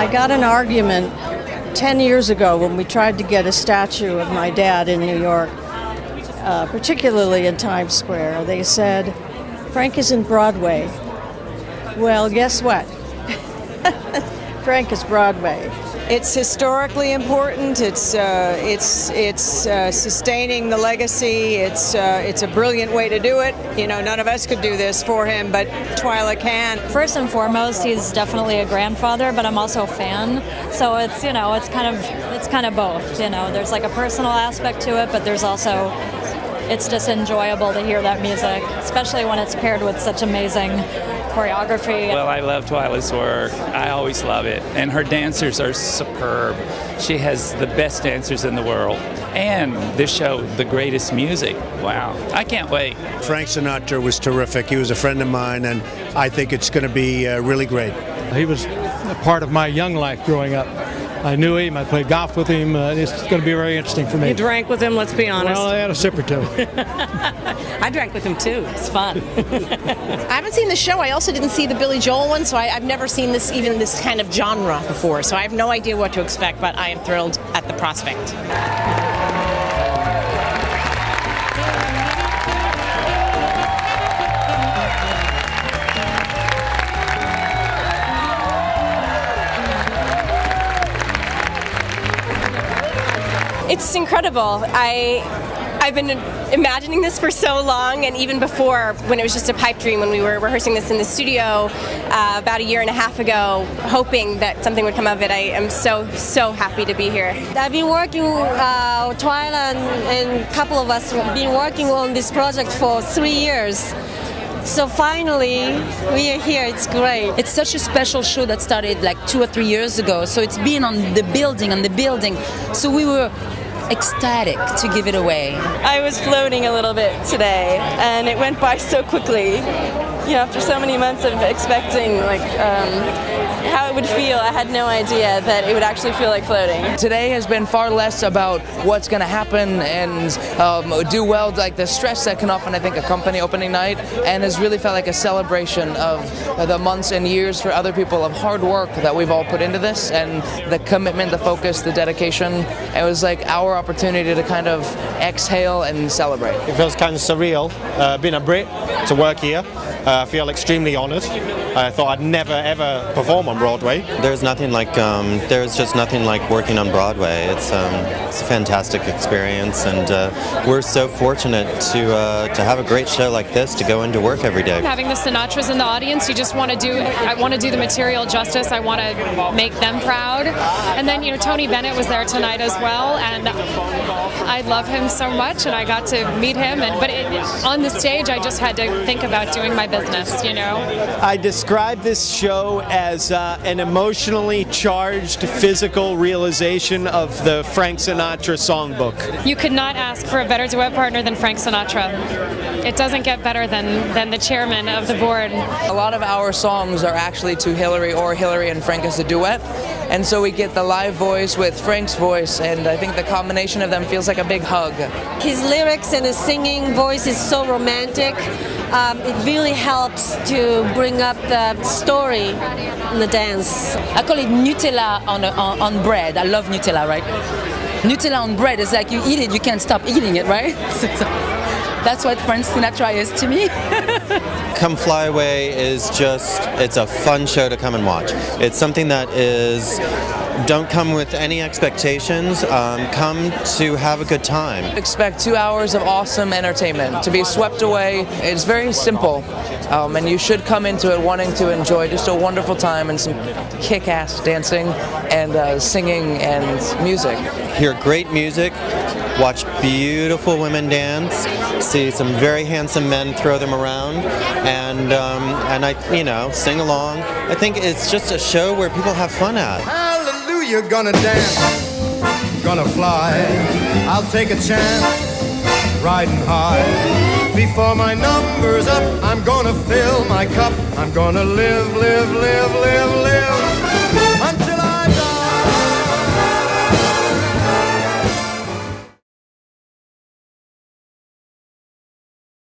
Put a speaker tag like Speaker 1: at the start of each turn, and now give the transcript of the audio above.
Speaker 1: I got an argument 10 years ago when we tried to get a statue of my dad in New York, particularly in Times Square. They said, Frank is in Broadway. Well, guess what? Frank is Broadway.
Speaker 2: It's historically important. It's sustaining the legacy. It's a brilliant way to do it. You know, none of us could do this for him, but Twyla can.
Speaker 3: First and foremost, he's definitely a grandfather, but I'm also a fan. So it's kind of both. You know, there's like a personal aspect to it, but there's also, it's just enjoyable to hear that music, especially when it's paired with such amazing choreography.
Speaker 4: Well, I love Twyla's work. I always love it. And her dancers are superb. She has the best dancers in the world. And this show, the greatest music. Wow. I can't wait.
Speaker 5: Frank Sinatra was terrific. He was a friend of mine, and I think it's going to be really great.
Speaker 6: He was a part of my young life growing up. I knew him. I played golf with him. It's going to be very interesting for me.
Speaker 7: You drank with him, let's be honest.
Speaker 6: Well, I had a sip or two.
Speaker 7: I drank with him too. It's fun.
Speaker 8: I haven't seen the show. I also didn't see the Billy Joel one, so I've never seen this kind of genre before. So I have no idea what to expect, but I am thrilled at the prospect.
Speaker 9: It's incredible. I've been imagining this for so long, and even before, when it was just a pipe dream, when we were rehearsing this in the studio about a year and a half ago, hoping that something would come of it. I am so happy to be here.
Speaker 10: I've been working, Twyla and a couple of us have been working on this project for 3 years. So finally, we are here. It's great.
Speaker 11: It's such a special show that started like 2 or 3 years ago. So it's been on the building. So we were ecstatic to give it away.
Speaker 9: I was floating a little bit today, and it went by so quickly. You know, after so many months of expecting how it would feel, I had no idea that it would actually feel like floating.
Speaker 12: Today has been far less about what's going to happen and do well, like the stress that can often, I think, accompany opening night, and has really felt like a celebration of the months and years for other people of hard work that we've all put into this, and the commitment, the focus, the dedication. It was like our opportunity to kind of exhale and celebrate.
Speaker 13: It feels kind of surreal, being a Brit, to work here. I feel extremely honoured. I thought I'd never ever perform on Broadway.
Speaker 14: There's just nothing like working on Broadway. It's a fantastic experience, and we're so fortunate to have a great show like this to go into work every day.
Speaker 15: Having the Sinatras in the audience, I want to do the material justice. I want to make them proud. And then, you know, Tony Bennett was there tonight as well, and I love him so much, and I got to meet him. But on the stage, I just had to think about doing my business, you know.
Speaker 16: I describe this show as an emotionally charged physical realization of the Frank Sinatra songbook.
Speaker 15: You could not ask for a better duet partner than Frank Sinatra. It doesn't get better than the chairman of the board.
Speaker 12: A lot of our songs are actually to Hillary or Hillary and Frank as a duet, and so we get the live voice with Frank's voice, and I think the combination of them feels like a big hug.
Speaker 10: His lyrics and his singing voice is so romantic. It really helps to bring up the story in the dance.
Speaker 11: I call it Nutella on bread. I love Nutella, right? Nutella on bread is like you eat it, you can't stop eating it, right? So that's what Frank Sinatra is to me.
Speaker 14: Come Fly Away is it's a fun show to come and watch. It's something that don't come with any expectations, come to have a good time.
Speaker 12: Expect 2 hours of awesome entertainment to be swept away. It's very simple, and you should come into it wanting to enjoy just a wonderful time and some kick-ass dancing and singing and music.
Speaker 14: Hear great music, watch beautiful women dance, see some very handsome men throw them around, and I sing along. I think it's just a show where people have fun at.
Speaker 17: You're gonna dance, gonna fly. I'll take a chance, riding high. Before my number's up, I'm gonna fill my cup. I'm gonna live, live, live, live, live.